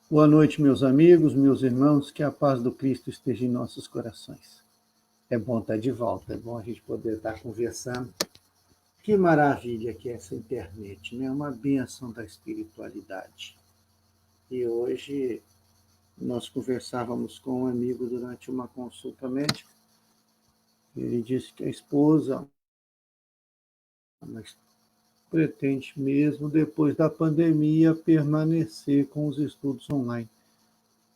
Boa noite, meus amigos, meus irmãos, que a paz do Cristo esteja em nossos corações. É bom estar de volta, é bom a gente poder estar conversando. Que maravilha que é essa internet, né? Uma bênção da espiritualidade. E hoje nós conversávamos com um amigo durante uma consulta médica. Ele disse que a esposa pretende mesmo, depois da pandemia, permanecer com os estudos online.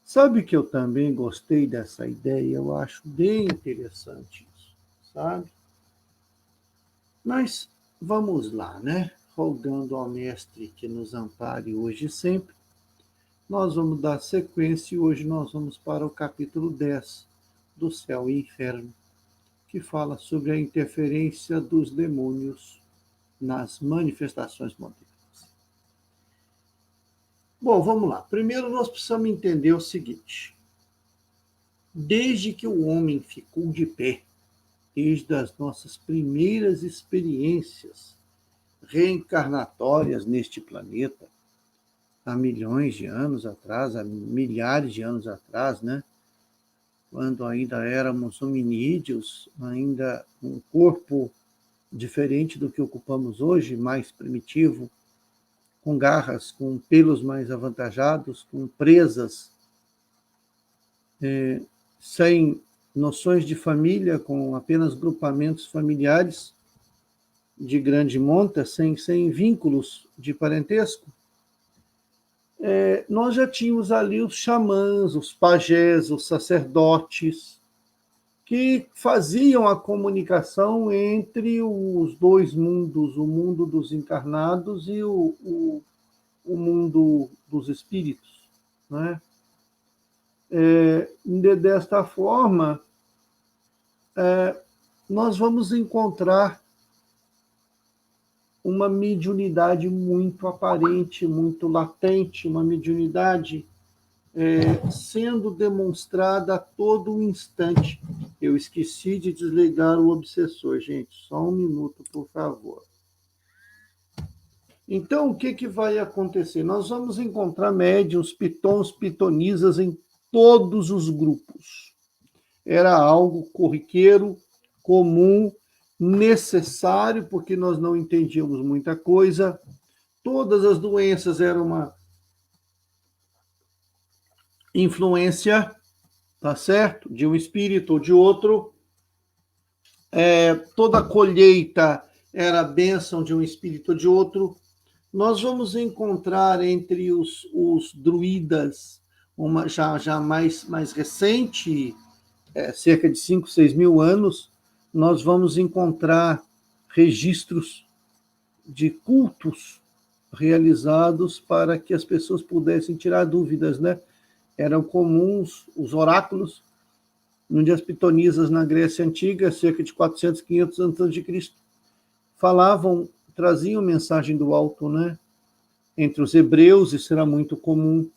Sabe que eu também gostei dessa ideia, eu acho bem interessante isso, sabe? Mas vamos lá, né? Rogando ao Mestre que nos ampare hoje e sempre, nós vamos dar sequência e hoje nós vamos para o capítulo 10 do Céu e Inferno, que fala sobre a interferência dos demônios nas manifestações modernas. Bom, vamos lá. Primeiro nós precisamos entender o seguinte: desde que o homem ficou de pé, desde as nossas primeiras experiências reencarnatórias neste planeta, há milhões de anos atrás, há milhares de anos atrás, né? Quando ainda éramos hominídeos, ainda um corpo diferente do que ocupamos hoje, mais primitivo, com garras, com pelos mais avantajados, com presas, sem noções de família, com apenas grupamentos familiares de grande monta, sem vínculos de parentesco. Nós já tínhamos ali os xamãs, os pajés, os sacerdotes, que faziam a comunicação entre os dois mundos, o mundo dos encarnados e o mundo dos espíritos, né? Desta forma, nós vamos encontrar uma mediunidade muito aparente, muito latente, uma mediunidade sendo demonstrada a todo instante. Eu esqueci de desligar o obsessor, gente. Só um minuto, por favor. Então, o que vai acontecer? Nós vamos encontrar médiuns, pitons, pitonisas em todos os grupos. Era algo corriqueiro, comum, necessário, porque nós não entendíamos muita coisa. Todas as doenças eram uma influência, tá certo? De um espírito ou de outro. Toda colheita era a bênção de um espírito ou de outro. Nós vamos encontrar entre os druidas, uma já mais recente, cerca de 5, 6 mil anos, nós vamos encontrar registros de cultos realizados para que as pessoas pudessem tirar dúvidas, né? Eram comuns os oráculos, onde as pitonisas na Grécia Antiga, cerca de 400, 500 anos antes de Cristo, falavam, traziam mensagem do alto, né? Entre os hebreus isso era muito comum,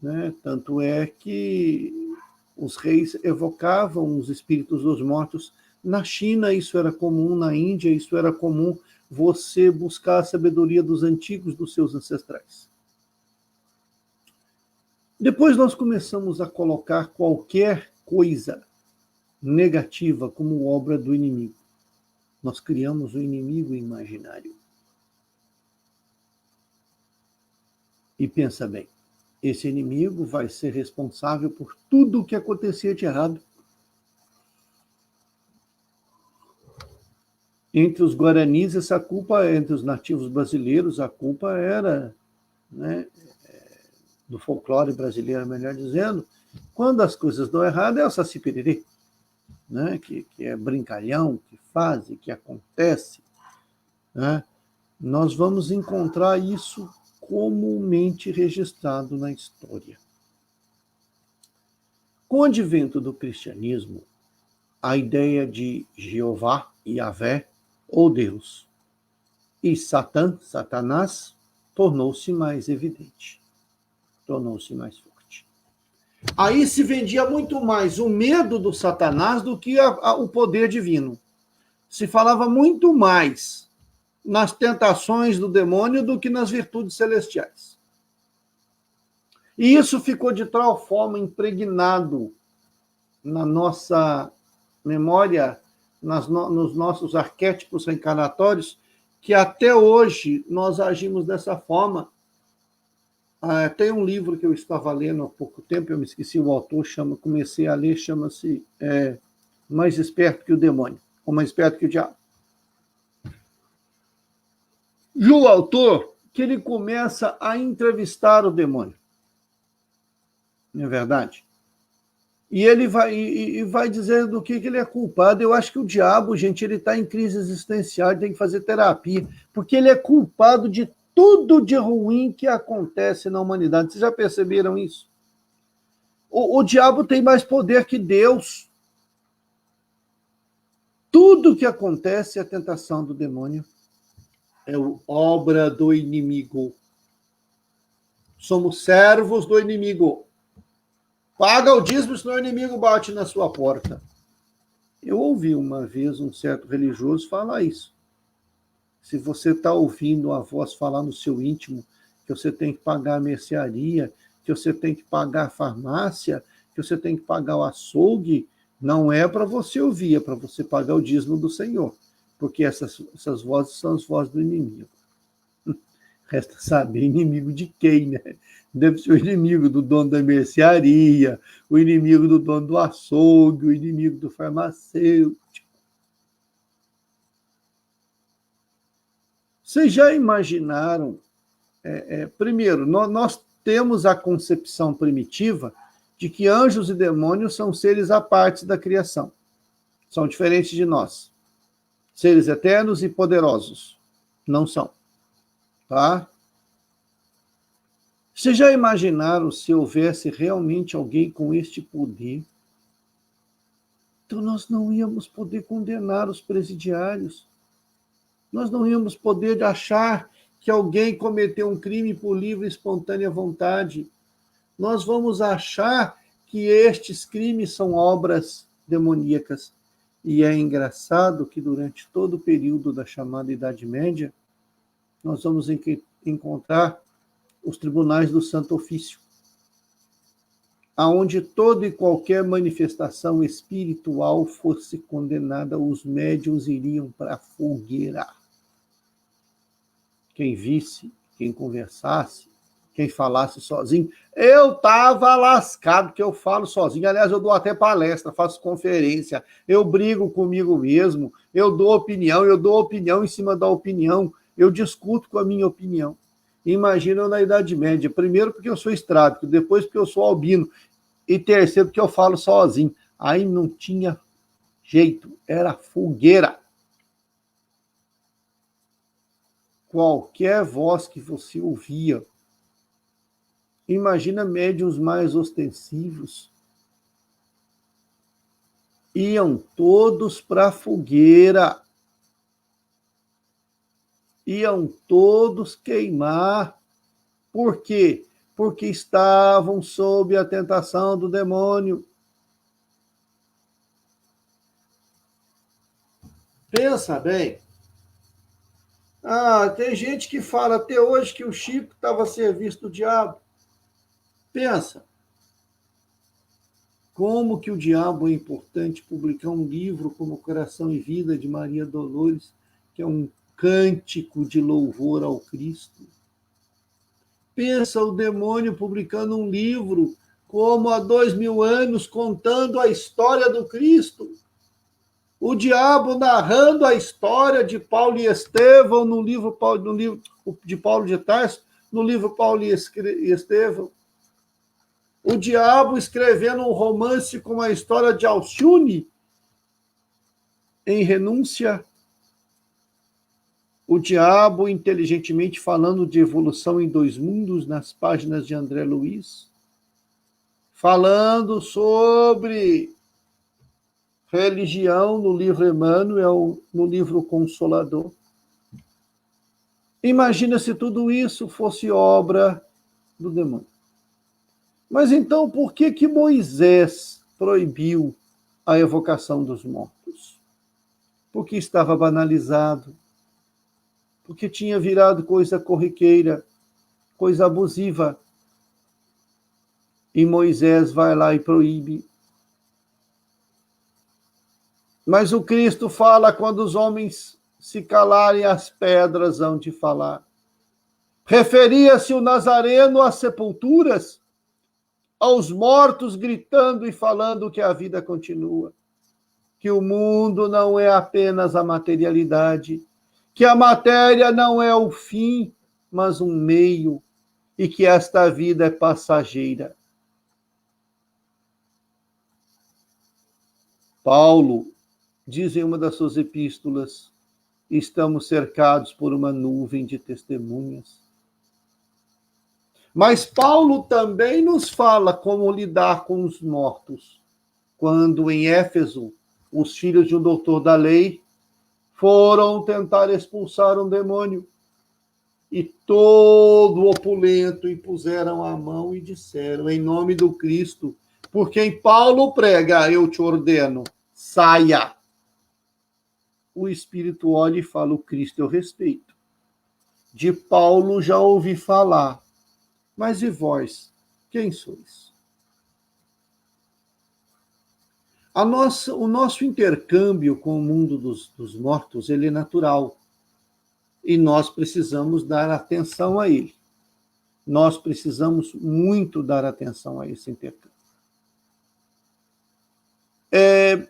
né? Tanto é que os reis evocavam os espíritos dos mortos. Na China isso era comum, na Índia isso era comum, você buscar a sabedoria dos antigos, dos seus ancestrais. Depois nós começamos a colocar qualquer coisa negativa como obra do inimigo. Nós criamos um inimigo imaginário. E pensa bem, esse inimigo vai ser responsável por tudo o que acontecia de errado. Entre os guaranis, essa culpa, entre os nativos brasileiros, a culpa era, né, do folclore brasileiro, melhor dizendo, quando as coisas dão errado, é o Saci Pererê, né, que é brincalhão, que faz e que acontece. Né? Nós vamos encontrar isso comumente registrado na história. Com o advento do cristianismo, a ideia de Jeová, Yahvé, ou Deus, e Satanás, tornou-se mais evidente, tornou-se mais forte. Aí se vendia muito mais o medo do Satanás do que o poder divino. Se falava muito mais nas tentações do demônio do que nas virtudes celestiais. E isso ficou de tal forma impregnado na nossa memória, nos nossos arquétipos reencarnatórios, que até hoje nós agimos dessa forma. Tem um livro que eu estava lendo há pouco tempo, eu me esqueci o autor, comecei a ler, chama-se Mais Esperto que o Demônio, ou Mais Esperto que o Diabo. E o autor, que ele começa a entrevistar o demônio. Não é verdade? E ele vai dizendo do que ele é culpado. Eu acho que o diabo, gente, ele está em crise existencial, ele tem que fazer terapia, porque ele é culpado de tudo de ruim que acontece na humanidade. Vocês já perceberam isso? O diabo tem mais poder que Deus. Tudo que acontece é a tentação do demônio. É obra do inimigo. Somos servos do inimigo. Paga o dízimo, senão o inimigo bate na sua porta. Eu ouvi uma vez um certo religioso falar isso. Se você está ouvindo a voz falar no seu íntimo que você tem que pagar a mercearia, que você tem que pagar a farmácia, que você tem que pagar o açougue, não é para você ouvir, é para você pagar o dízimo do Senhor. Porque essas vozes são as vozes do inimigo. Resta saber inimigo de quem, né? Deve ser o inimigo do dono da mercearia, o inimigo do dono do açougue, o inimigo do farmacêutico. Vocês já imaginaram? Primeiro, nós temos a concepção primitiva de que anjos e demônios são seres à parte da criação. São diferentes de nós. Seres eternos e poderosos. Não são. Tá? Vocês já imaginaram se houvesse realmente alguém com este poder? Então nós não íamos poder condenar os presidiários. Nós não íamos poder achar que alguém cometeu um crime por livre e espontânea vontade. Nós vamos achar que estes crimes são obras demoníacas. E é engraçado que durante todo o período da chamada Idade Média, nós vamos encontrar os tribunais do Santo Ofício, aonde toda e qualquer manifestação espiritual fosse condenada, os médiuns iriam para a fogueira. Quem visse, quem conversasse, quem falasse sozinho. Eu estava lascado, que eu falo sozinho. Aliás, eu dou até palestra, faço conferência, eu brigo comigo mesmo, eu dou opinião em cima da opinião, eu discuto com a minha opinião. Imagina na Idade Média. Primeiro, porque eu sou estrábico, depois, porque eu sou albino, e terceiro, porque eu falo sozinho. Aí não tinha jeito, era fogueira. Qualquer voz que você ouvia, imagina médiuns mais ostensivos, iam todos para a fogueira, iam todos queimar. Por quê? Porque estavam sob a tentação do demônio. Pensa bem. Tem gente que fala até hoje que o Chico estava a serviço do diabo. Pensa. Como que o diabo é importante publicar um livro como Coração e Vida, de Maria Dolores, que é um cântico de louvor ao Cristo. Pensa o demônio publicando um livro como há 2000 anos, contando a história do Cristo. O diabo narrando a história de Paulo e Estevão no livro de Paulo de Tarso, no livro Paulo e Estevão. O diabo escrevendo um romance com a história de Alcione em Renúncia. O diabo inteligentemente falando de evolução em 2 mundos nas páginas de André Luiz. Falando sobre religião no livro Emmanuel, no livro Consolador. Imagina se tudo isso fosse obra do demônio. Mas então, por que Moisés proibiu a evocação dos mortos? Porque estava banalizado, porque tinha virado coisa corriqueira, coisa abusiva. E Moisés vai lá e proíbe. Mas o Cristo fala: quando os homens se calarem, as pedras hão de falar. Referia-se o Nazareno às sepulturas, aos mortos gritando e falando que a vida continua, que o mundo não é apenas a materialidade, que a matéria não é o fim, mas um meio, e que esta vida é passageira. Paulo diz em uma das suas epístolas: estamos cercados por uma nuvem de testemunhas. Mas Paulo também nos fala como lidar com os mortos. Quando em Éfeso, os filhos de um doutor da lei foram tentar expulsar um demônio, e todo opulento impuseram a mão e disseram: em nome do Cristo, por quem Paulo prega, eu te ordeno, saia. O Espírito olha e fala: o Cristo eu respeito. De Paulo já ouvi falar, mas e vós, quem sois? O nosso intercâmbio com o mundo dos mortos, ele é natural. E nós precisamos dar atenção a ele. Nós precisamos muito dar atenção a esse intercâmbio. É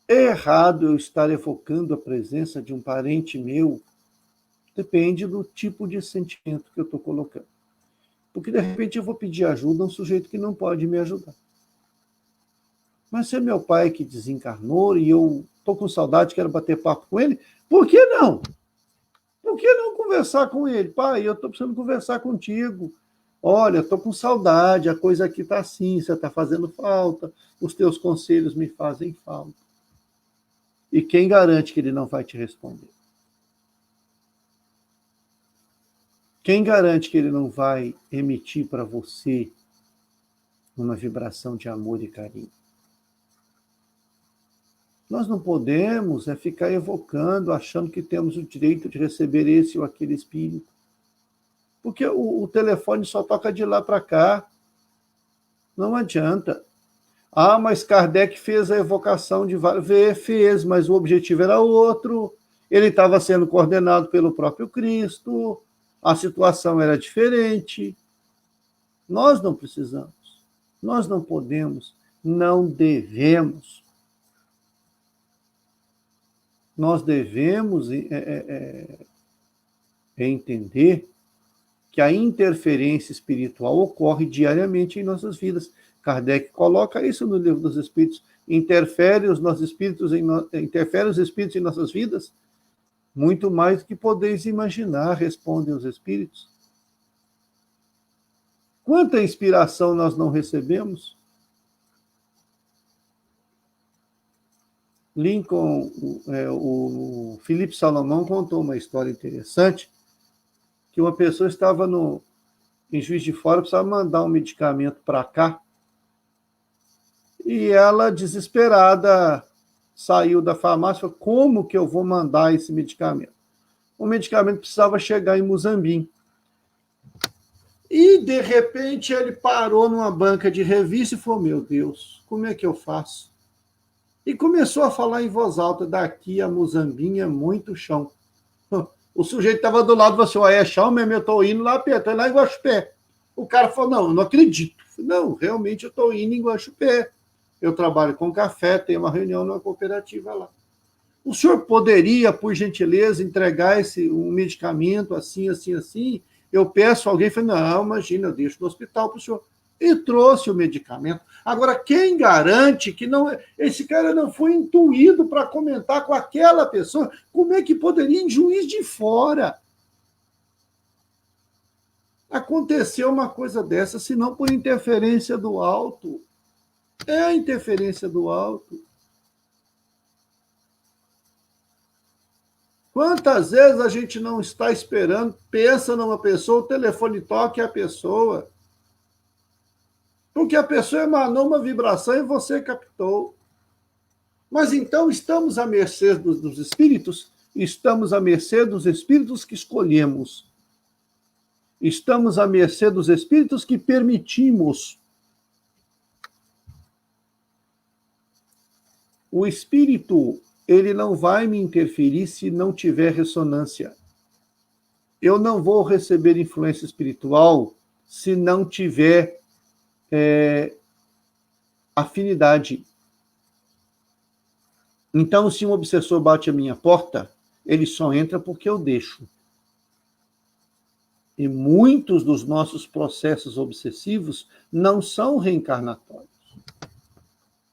errado eu estar evocando a presença de um parente meu? Depende do tipo de sentimento que eu estou colocando. Porque, de repente, eu vou pedir ajuda a um sujeito que não pode me ajudar. Mas se é meu pai que desencarnou e eu estou com saudade, quero bater papo com ele, por que não? Por que não conversar com ele? Pai, eu estou precisando conversar contigo. Olha, estou com saudade, a coisa aqui está assim, você está fazendo falta, os teus conselhos me fazem falta. E quem garante que ele não vai te responder? Quem garante que ele não vai emitir para você uma vibração de amor e carinho? Nós não podemos ficar evocando, achando que temos o direito de receber esse ou aquele espírito. Porque o telefone só toca de lá para cá. Não adianta. Ah, mas Kardec fez a evocação de vários... Fez, mas o objetivo era outro. Ele estava sendo coordenado pelo próprio Cristo. A situação era diferente. Nós não precisamos. Nós não podemos. Não devemos. Nós devemos entender que a interferência espiritual ocorre diariamente em nossas vidas. Kardec coloca isso no Livro dos Espíritos. Interfere os espíritos em nossas vidas? Muito mais do que podeis imaginar, respondem os espíritos. Quanta inspiração nós não recebemos? Lincoln, o Felipe Salomão contou uma história interessante, que uma pessoa estava em Juiz de Fora, precisava mandar um medicamento para cá, e ela, desesperada, saiu da farmácia e falou: como que eu vou mandar esse medicamento? O medicamento precisava chegar em Muzambinho. E, de repente, ele parou numa banca de revista e falou: meu Deus, como é que eu faço? E começou a falar em voz alta: daqui a Muzambinho é muito chão. O sujeito estava do lado e falou assim: é chão mesmo, eu estou indo lá perto, lá em Guaxupé. O cara falou: não, eu não acredito. Falei: não, realmente eu estou indo em Guaxupé. Eu trabalho com café, tenho uma reunião numa cooperativa lá. O senhor poderia, por gentileza, entregar um medicamento assim, assim, assim? Eu peço a alguém, falei: não, imagina, eu deixo no hospital para o senhor. E trouxe o medicamento. Agora, quem garante que esse cara não foi intuído para comentar com aquela pessoa? Como é que poderia, em Juiz de Fora, acontecer uma coisa dessa, se não por interferência do alto? É a interferência do alto. Quantas vezes a gente não está esperando, pensa numa pessoa, o telefone toca a pessoa, porque a pessoa emanou uma vibração e você captou. Mas então estamos à mercê dos espíritos? Estamos à mercê dos espíritos que escolhemos. Estamos à mercê dos espíritos que permitimos O espírito, ele não vai me interferir se não tiver ressonância. Eu não vou receber influência espiritual se não tiver afinidade. Então, se um obsessor bate a minha porta, ele só entra porque eu deixo. E muitos dos nossos processos obsessivos não são reencarnatórios.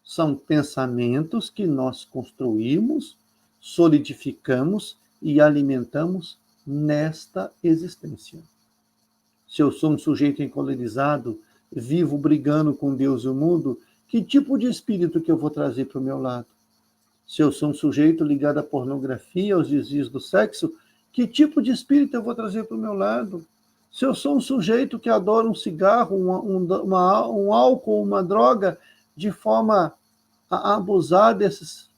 São pensamentos que nós construímos, solidificamos e alimentamos nesta existência. Se eu sou um sujeito encolerizado, vivo brigando com Deus e o mundo, que tipo de espírito que eu vou trazer para o meu lado? Se eu sou um sujeito ligado à pornografia, aos desvios do sexo, que tipo de espírito eu vou trazer para o meu lado? Se eu sou um sujeito que adora um cigarro, um álcool, uma droga, de forma a abusar disso,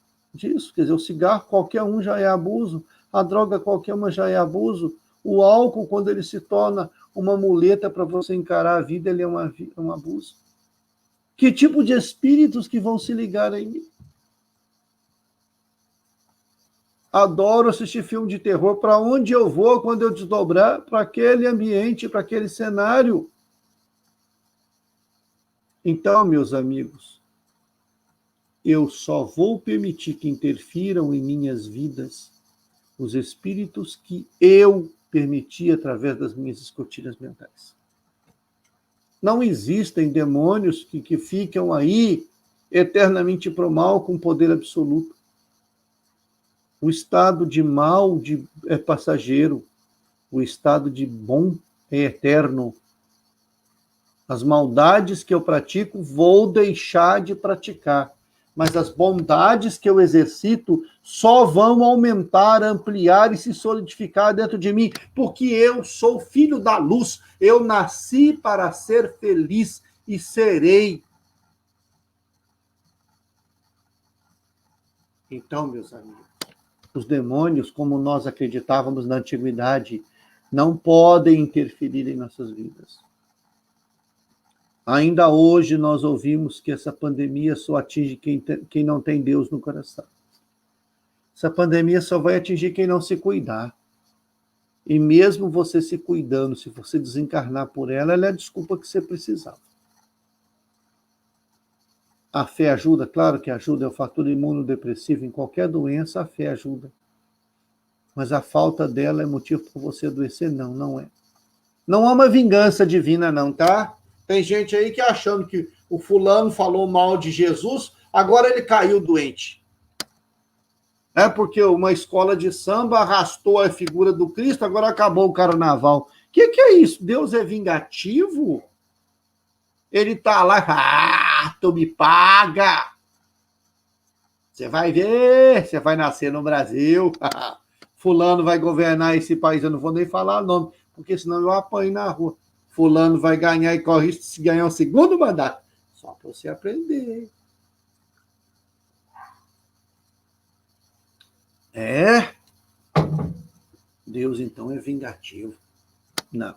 quer dizer, o cigarro qualquer um já é abuso, a droga qualquer uma já é abuso, o álcool, quando ele se torna uma muleta para você encarar a vida, ele é um abuso. Que tipo de espíritos que vão se ligar a mim? Adoro assistir filme de terror. Para onde eu vou quando eu desdobrar? Para aquele ambiente, para aquele cenário. Então, meus amigos, eu só vou permitir que interfiram em minhas vidas os espíritos que eu permiti através das minhas escotilhas mentais. Não existem demônios que ficam aí eternamente pro mal com poder absoluto. O estado de mal é passageiro, o estado de bom é eterno. As maldades que eu pratico, vou deixar de praticar, mas as bondades que eu exercito só vão aumentar, ampliar e se solidificar dentro de mim, porque eu sou filho da luz, eu nasci para ser feliz e serei. Então, meus amigos, os demônios, como nós acreditávamos na antiguidade, não podem interferir em nossas vidas. Ainda hoje nós ouvimos que essa pandemia só atinge quem não tem Deus no coração. Essa pandemia só vai atingir quem não se cuidar. E mesmo você se cuidando, se você desencarnar por ela é a desculpa que você precisava. A fé ajuda? Claro que ajuda, é o fator imunodepressivo em qualquer doença, a fé ajuda. Mas a falta dela é motivo para você adoecer? Não, não é. Não há uma vingança divina não, tá? Tem gente aí que achando que o fulano falou mal de Jesus, agora ele caiu doente. É porque uma escola de samba arrastou a figura do Cristo, agora acabou o carnaval. O que é isso? Deus é vingativo? Ele tá lá, tu me paga. Você vai ver, você vai nascer no Brasil. Fulano vai governar esse país, eu não vou nem falar o nome, porque senão eu apanho na rua. Fulano vai ganhar e corre risco de se ganhar um segundo mandato. Só para você aprender. Deus, então, é vingativo. Não.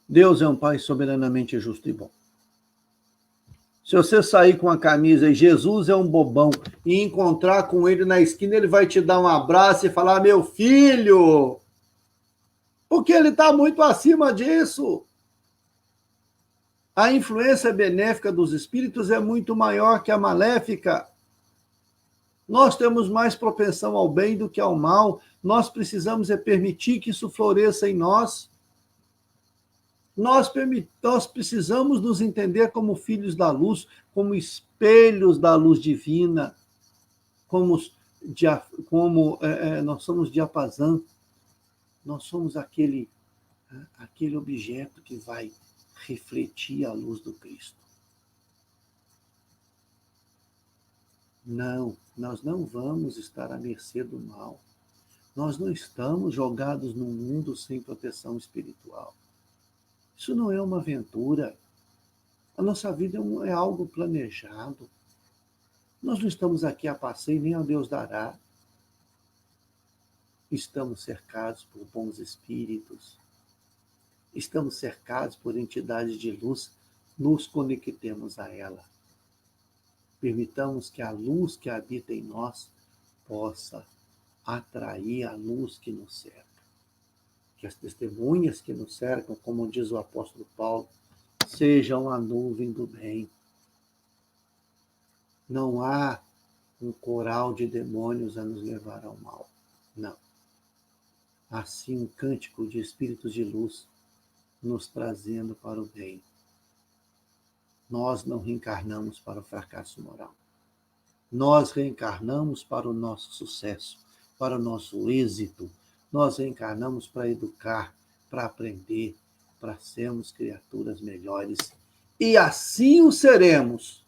Deus é um Pai soberanamente justo e bom. Se você sair com a camisa e Jesus é um bobão e encontrar com ele na esquina, ele vai te dar um abraço e falar, meu filho, porque ele está muito acima disso. A influência benéfica dos espíritos é muito maior que a maléfica. Nós temos mais propensão ao bem do que ao mal. Nós precisamos permitir que isso floresça em nós. Nós precisamos nos entender como filhos da luz, como espelhos da luz divina, nós somos diapasã, nós somos aquele objeto que vai refletir a luz do Cristo. Não, nós não vamos estar à mercê do mal. Nós não estamos jogados num mundo sem proteção espiritual. Isso não é uma aventura. A nossa vida é algo planejado. Nós não estamos aqui a passeio, nem ao Deus dará. Estamos cercados por bons espíritos. Estamos cercados por entidades de luz. Nos conectemos a ela. Permitamos que a luz que habita em nós possa atrair a luz que nos cerca. Que as testemunhas que nos cercam, como diz o apóstolo Paulo, sejam a nuvem do bem. Não há um coral de demônios a nos levar ao mal. Não. Há sim um cântico de espíritos de luz nos trazendo para o bem. Nós não reencarnamos para o fracasso moral. Nós reencarnamos para o nosso sucesso, para o nosso êxito. Nós reencarnamos para educar, para aprender, para sermos criaturas melhores. E assim o seremos,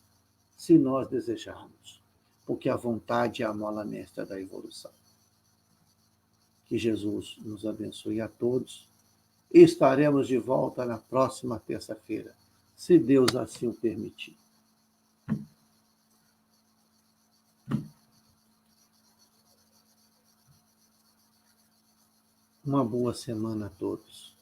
se nós desejarmos, porque a vontade é a mola mestra da evolução. Que Jesus nos abençoe a todos. E estaremos de volta na próxima terça-feira, se Deus assim o permitir. Uma boa semana a todos.